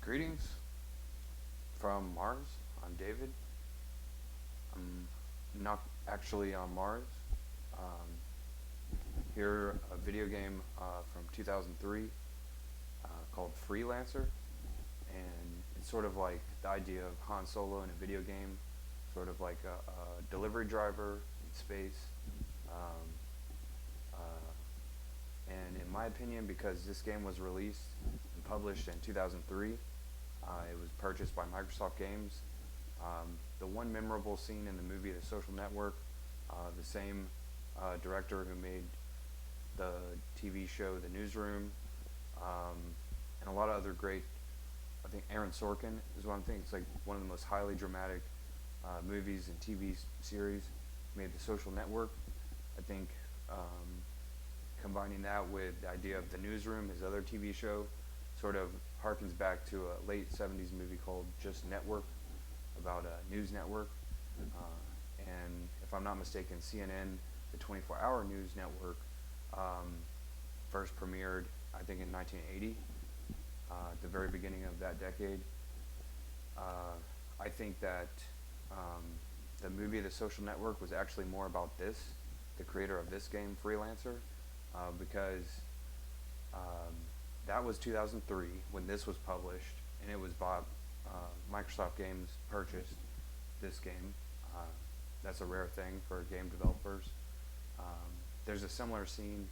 Greetings from Mars. I'm David. I'm not actually on Mars. Um, Here, a video game from 2003 called Freelancer, and it's sort of like the idea of Han Solo in a video game, sort of like a delivery driver in space. Um, uh, and in my opinion, because this game was released and published in 2003, it was purchased by Microsoft Games. The one memorable scene in the movie The Social Network, the same director who made the TV show The Newsroom, and a lot of other great, I think Aaron Sorkin is one thing. It's like one of the most highly dramatic movies and TV series. Made The Social Network. I think combining that with the idea of The Newsroom, his other TV show, sort of harkens back to a late 70s movie called Just Network, about a news network. And if I'm not mistaken, CNN, the 24-hour news network, first premiered, I think, in 1980, at the very beginning of that decade. I think that the movie The Social Network was actually more about this, the creator of this game, Freelancer, because that was 2003 when this was published, and it was bought. Microsoft Games purchased this game. That's a rare thing for game developers. There's a similar scene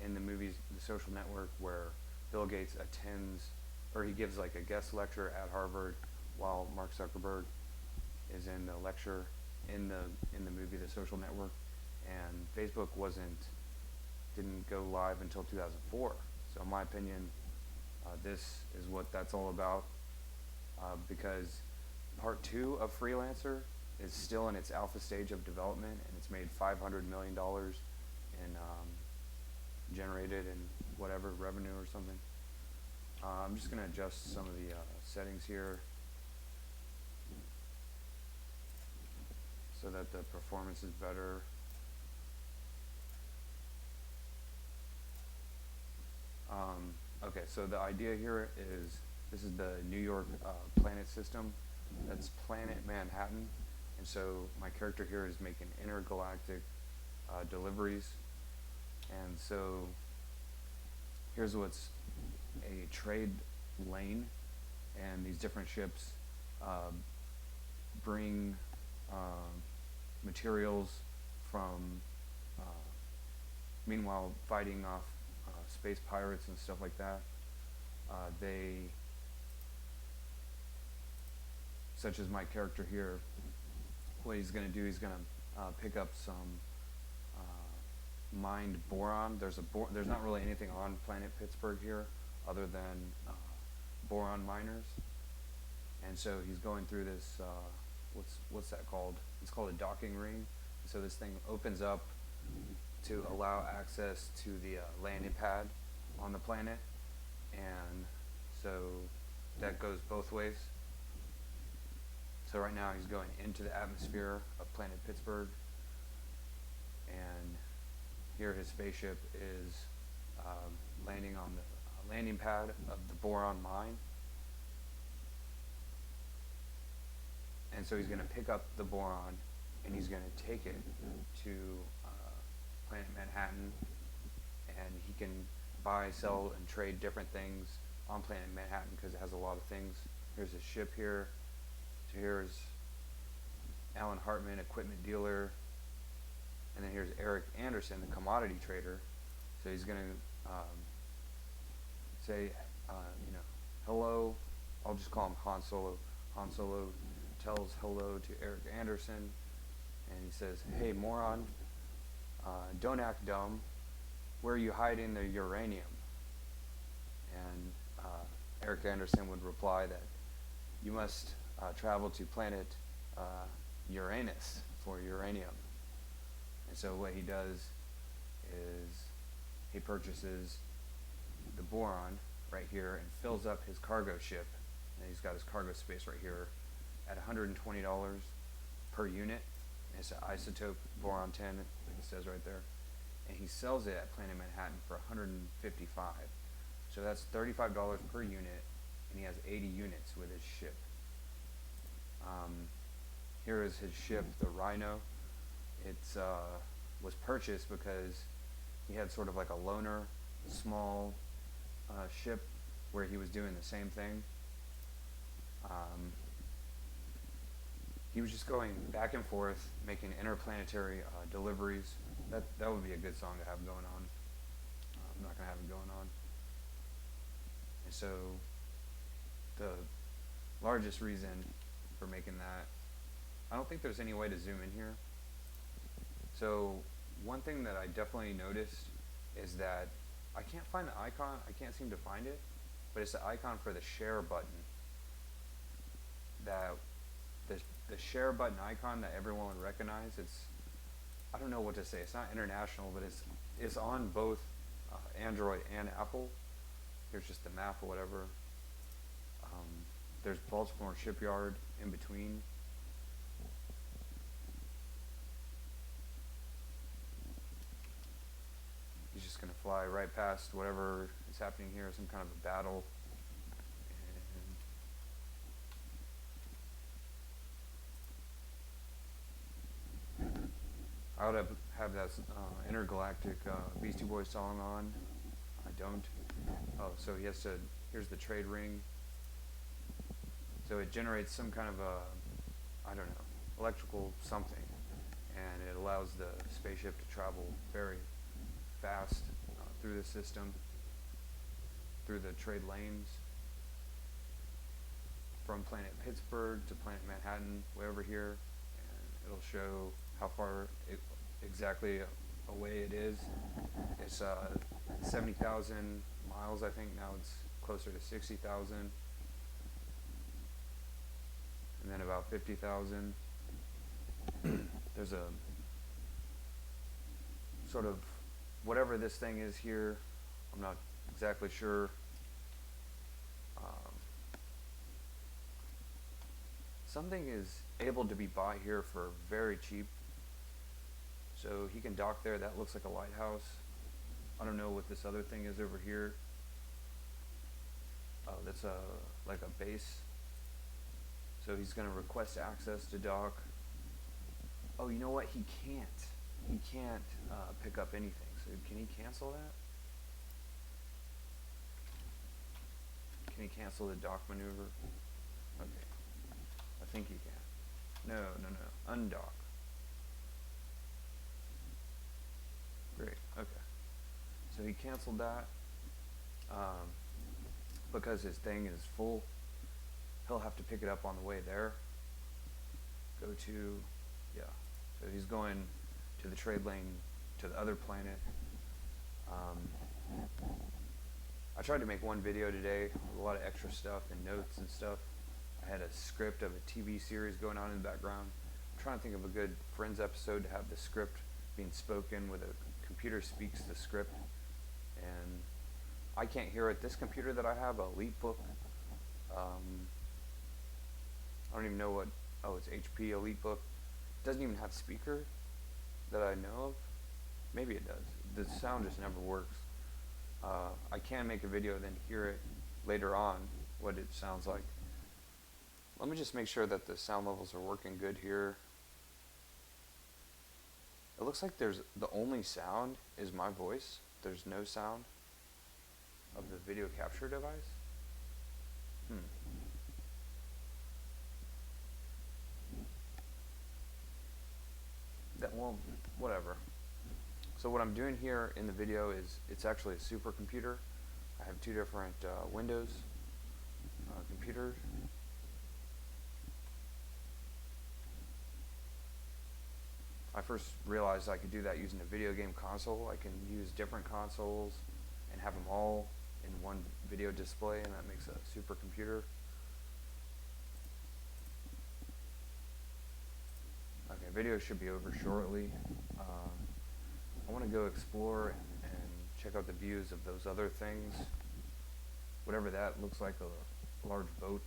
in the movie The Social Network where Bill Gates attends, or he gives like a guest lecture at Harvard while Mark Zuckerberg is in the lecture in the movie The Social Network, and Facebook didn't go live until 2004. So in my opinion, this is what that's all about, because part 2 of Freelancer is still in its alpha stage of development, and it's made $500 million in generated and whatever revenue or something. I'm just going to adjust some of the settings here so that the performance is better. Okay, so the idea here is this is the New York planet system. That's Planet Manhattan. And so my character here is making intergalactic deliveries. And so here's what's a trade lane, and these different ships bring materials from, meanwhile fighting off space pirates and stuff like that. Such as my character here, what he's going to do, he's going to pick up some mined boron. There's not really anything on planet Pittsburgh here other than boron miners, and so he's going through this. What's that called? It's called a docking ring. So this thing opens up to allow access to the landing pad on the planet, and so that goes both ways. So right now he's going into the atmosphere of planet Pittsburgh, and here his spaceship is landing on the landing pad of the boron mine. And so he's going to pick up the boron, and he's going to take it to planet Manhattan, and he can buy, sell, and trade different things on planet Manhattan because it has a lot of things. Here's his ship here. So here's Alan Hartman, equipment dealer, and then here's Eric Anderson, the commodity trader. So he's going to say, hello. I'll just call him Han Solo. Han Solo tells hello to Eric Anderson, and he says, "Hey, moron, don't act dumb. Where are you hiding the uranium?" And Eric Anderson would reply that you must travel to planet Uranus for uranium. And so what he does is he purchases the boron right here and fills up his cargo ship, and he's got his cargo space right here at $120 per unit. And it's an isotope boron 10, like it says right there, and he sells it at Planet Manhattan for $155. So that's $35 per unit, and he has 80 units with his ship. Here is his ship, the Rhino. It's was purchased because he had sort of like a loner, small ship where he was doing the same thing. He was just going back and forth, making interplanetary deliveries. That would be a good song to have going on. I'm not gonna have it going on. And so, the largest reason for making that, I don't think there's any way to zoom in here. So, one thing that I definitely noticed is that I can't find the icon. I can't seem to find it, but it's the icon for the share button. That the share button icon that everyone would recognize. It's, I don't know what to say. It's not international, but it's on both Android and Apple. Here's just the map or whatever. There's Baltimore Shipyard in between. He's just gonna fly right past whatever is happening here, some kind of a battle. I would have that intergalactic Beastie Boys song on. I don't. Oh, so he has to, here's the trade ring. So it generates some kind of a, I don't know, electrical something. And it allows the spaceship to travel very fast through the system, through the trade lanes, from planet Pittsburg to planet Manhattan, way over here. And it'll show how far exactly away it is. It's 70,000 miles, I think. Now it's closer to 60,000. And then about 50,000. There's a sort of, whatever this thing is here, I'm not exactly sure. Something is able to be bought here for very cheap. So he can dock there. That looks like a lighthouse. I don't know what this other thing is over here. Oh, that's like a base. So he's going to request access to dock. Oh, you know what? He can't. He can't pick up anything. So can he cancel that? Can he cancel the dock maneuver? Okay. I think he can. No. Undock. Great. Okay. So he canceled that because his thing is full. He'll have to pick it up on the way there. Go to, yeah. So he's going to the trade lane to the other planet. I tried to make one video today with a lot of extra stuff and notes and stuff. I had a script of a TV series going on in the background. I'm trying to think of a good Friends episode to have the script being spoken with a computer speaks the script. And I can't hear it. This computer that I have, a EliteBook, I don't even know what, oh, it's HP EliteBook. It doesn't even have speaker that I know of. Maybe it does. The sound just never works. I can make a video then hear it later on, what it sounds like. Let me just make sure that the sound levels are working good here. It looks like there's, the only sound is my voice. There's no sound of the video capture device. That, well, whatever. So what I'm doing here in the video is, it's actually a supercomputer. I have two different Windows computers. I first realized I could do that using a video game console. I can use different consoles and have them all in one video display, and that makes a supercomputer. Okay, video should be over shortly. I want to go explore and check out the views of those other things. Whatever that looks like, a large boat.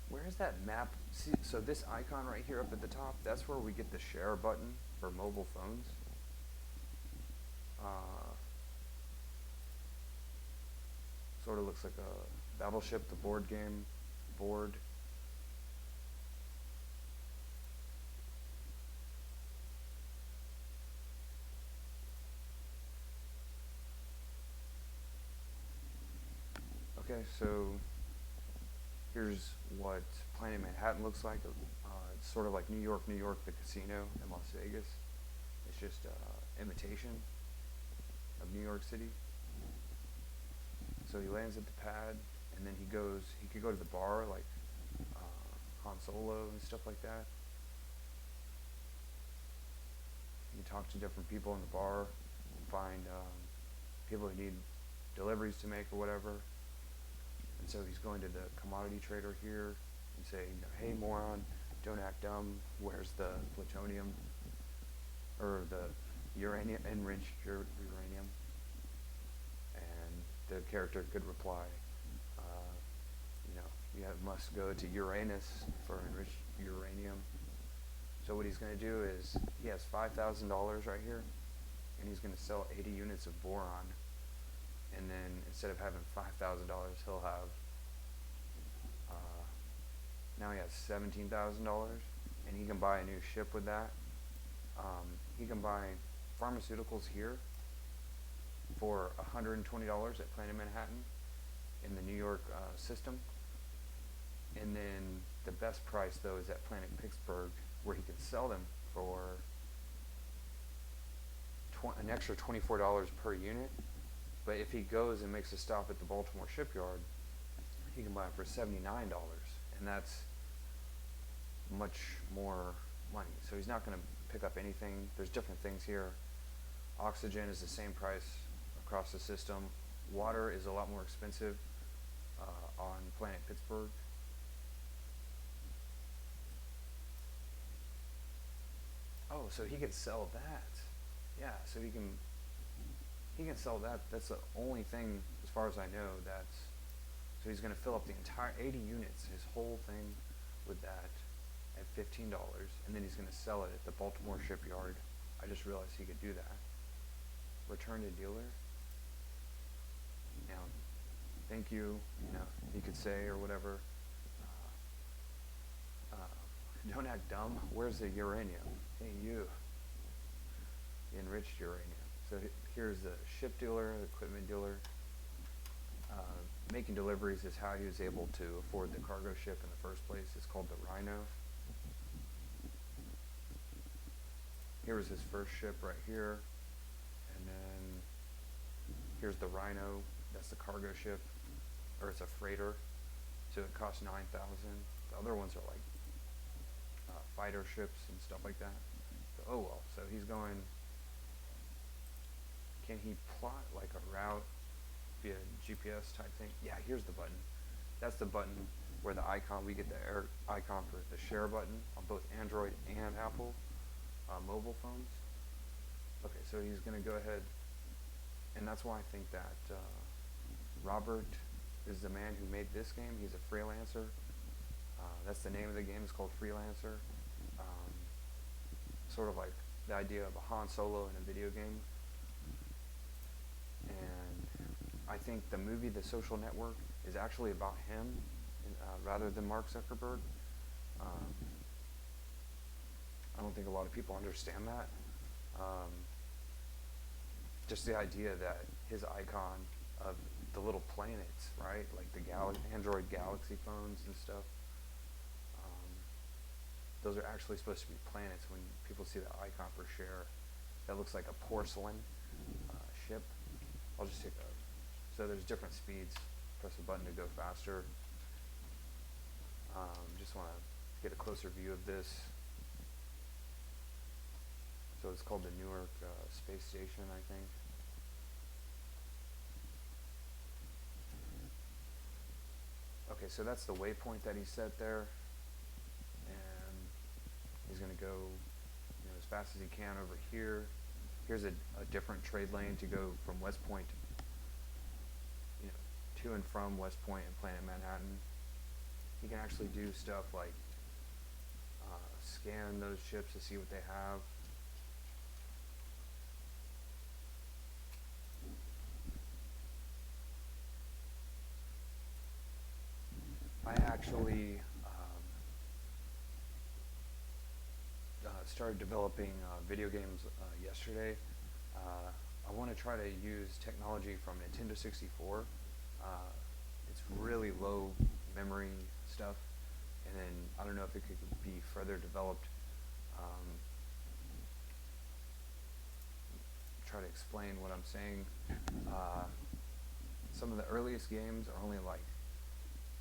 Where's that map? See, so this icon right here up at the top, that's where we get the share button for mobile phones. Uh, Sort of looks like a Battleship, the board game board. Okay, so here's what Planet Manhattan looks like. It's sort of like New York, the casino in Las Vegas. It's just imitation of New York City. So he lands at the pad, and then he could go to the bar like Han Solo and stuff like that. You can talk to different people in the bar, find people who need deliveries to make or whatever. And so he's going to the commodity trader here and say, hey moron, don't act dumb, where's the plutonium? Or the uranium, enriched uranium? And the character could reply, you must go to Uranus for enriched uranium. So what he's going to do is, he has $5,000 right here, and he's going to sell 80 units of boron. And then instead of having $5,000, he'll have, now he has $17,000, and he can buy a new ship with that. He can buy pharmaceuticals here for $120 at Planet Manhattan in the New York system. And then the best price, though, is at Planet Pittsburg, where he can sell them for an extra $24 per unit. But if he goes and makes a stop at the Baltimore shipyard, he can buy it for $79, and that's much more money. So he's not going to pick up anything. There's different things here. Oxygen is the same price across the system. Water is a lot more expensive on Planet Pittsburg. Oh, so he could sell that. Yeah, so he can sell that. That's the only thing, as far as I know, so he's going to fill up the entire 80 units, his whole thing, with that at $15, and then he's going to sell it at the Baltimore shipyard. I just realized he could do that. Return to dealer. Now, thank you, he could say, or whatever. Don't act dumb. Where's the uranium? Hey, you. The enriched uranium. So here's the ship dealer, the equipment dealer. Making deliveries is how he was able to afford the cargo ship in the first place. It's called the Rhino. Here was his first ship right here. And then here's the Rhino. That's the cargo ship. Or it's a freighter. So it costs $9,000. The other ones are like fighter ships and stuff like that. So, oh well. So he's going. Can he plot like a route via GPS type thing? Yeah, here's the button. That's the button where the icon, we get the icon for the share button on both Android and Apple mobile phones. Okay, so he's going to go ahead, and that's why I think that Robert is the man who made this game. He's a freelancer. That's the name of the game. It's called Freelancer. Sort of like the idea of a Han Solo in a video game. And I think the movie The Social Network is actually about him rather than Mark Zuckerberg. I don't think a lot of people understand that. Just the idea that his icon of the little planets, right, like the Android Galaxy phones and stuff, those are actually supposed to be planets. When people see the icon for share, that looks like a porcelain ship. I'll just take so there's different speeds. Press a button to go faster. Just want to get a closer view of this. So it's called the Newark Space Station, I think. Okay, so that's the waypoint that he set there. And he's going to go as fast as he can over here. Here's a different trade lane to go from West Point, to and from West Point and Planet Manhattan. He can actually do stuff like scan those ships to see what they have. I actually started developing video games yesterday. I want to try to use technology from Nintendo 64. It's really low memory stuff, and then I don't know if it could be further developed. Try to explain what I'm saying. Some of the earliest games are only like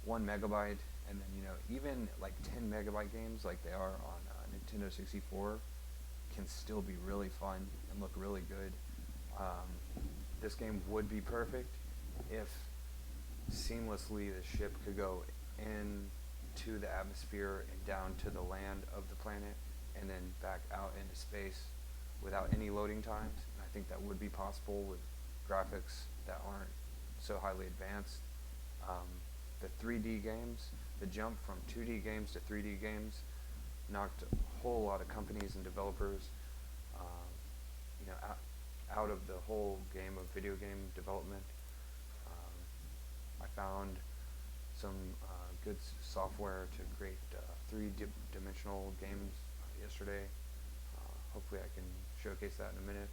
1 megabyte, and then even like 10 megabyte games like they are on Nintendo 64 can still be really fun and look really good. This game would be perfect if seamlessly the ship could go into the atmosphere and down to the land of the planet and then back out into space without any loading times. And I think that would be possible with graphics that aren't so highly advanced. The 3D games, the jump from 2D games to 3D games knocked a whole lot of companies and developers out of the whole game of video game development. I found some good software to create three-dimensional games yesterday. Hopefully I can showcase that in a minute.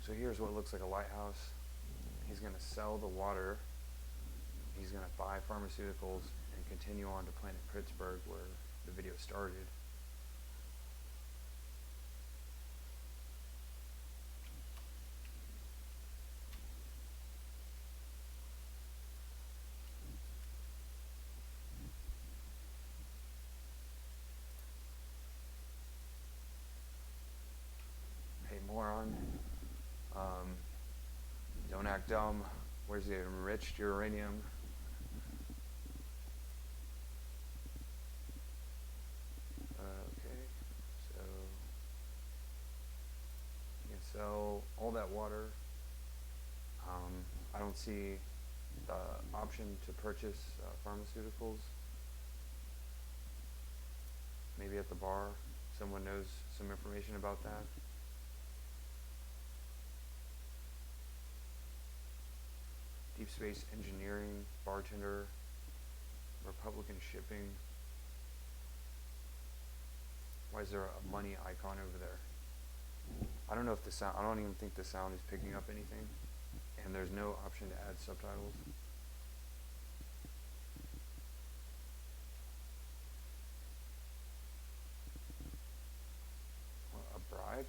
So here's what looks like a lighthouse. He's going to sell the water. He's going to buy pharmaceuticals and continue on to Planet Pittsburg, where the video started. Hey, moron. Don't act dumb. Where's the enriched uranium? Okay, so you can sell all that water. I don't see the option to purchase pharmaceuticals. Maybe at the bar, someone knows some information about that. Deep Space Engineering, bartender, Republican shipping. Why is there a money icon over there? I don't know if the sound, I don't even think the sound is picking up anything. And there's no option to add subtitles. What, a bribe?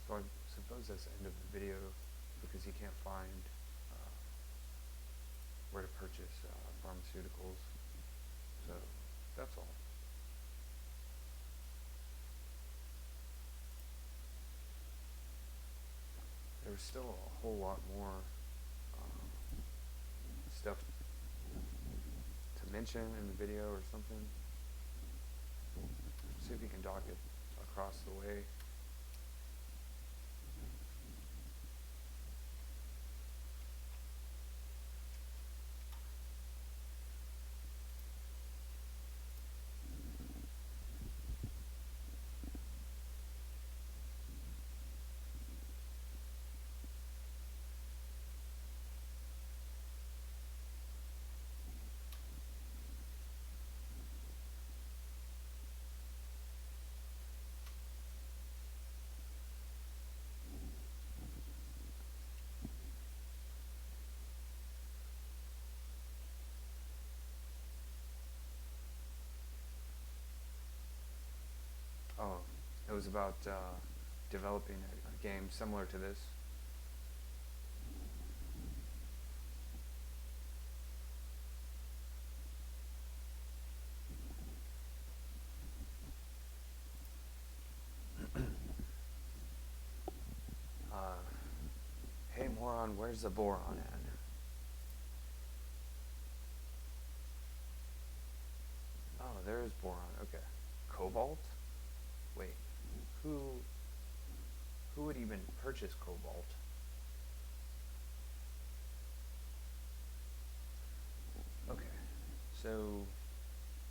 So I suppose that's the end of the video because he can't find where to purchase pharmaceuticals. So that's all. There's still a whole lot more stuff to mention in the video or something. See if you can dock it across the way. Oh, it was about developing a game similar to this. Hey moron, where's the boron at? Oh, there's boron. Okay. Cobalt? Wait, who would even purchase cobalt? So,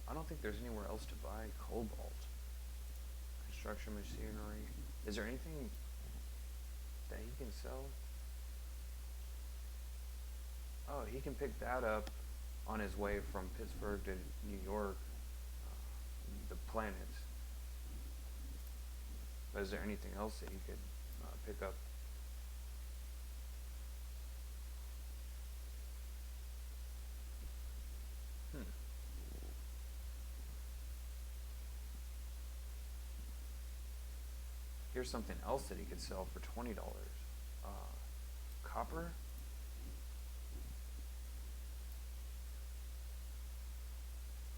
I don't think there's anywhere else to buy cobalt. Construction machinery. Is there anything that he can sell? Oh, he can pick that up on his way from Pittsburgh to New York, the planets. But is there anything else that he could pick up? Hmm. Here's something else that he could sell for $20. Copper?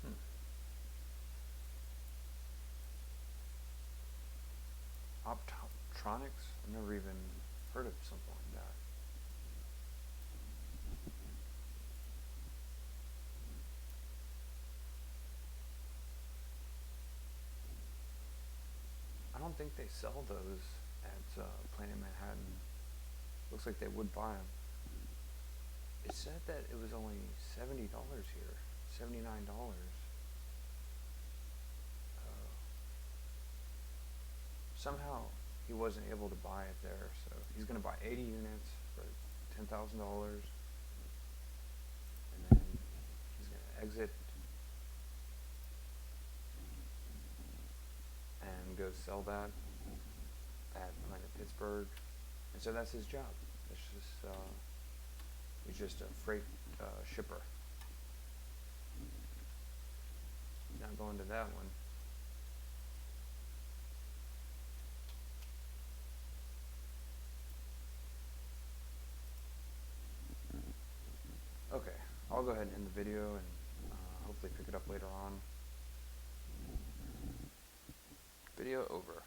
Hmm. Optronics? I've never even heard of something like that. I don't think they sell those at Planet Manhattan. Looks like they would buy them. It said that it was only $70 here, $79. Somehow he wasn't able to buy it there, so he's going to buy 80 units for $10,000, and then he's going to exit and go sell that at Planet Pittsburgh, and so that's his job. It's just he's just a freight shipper. Not going to that one. Okay, I'll go ahead and end the video and hopefully pick it up later on. Video over.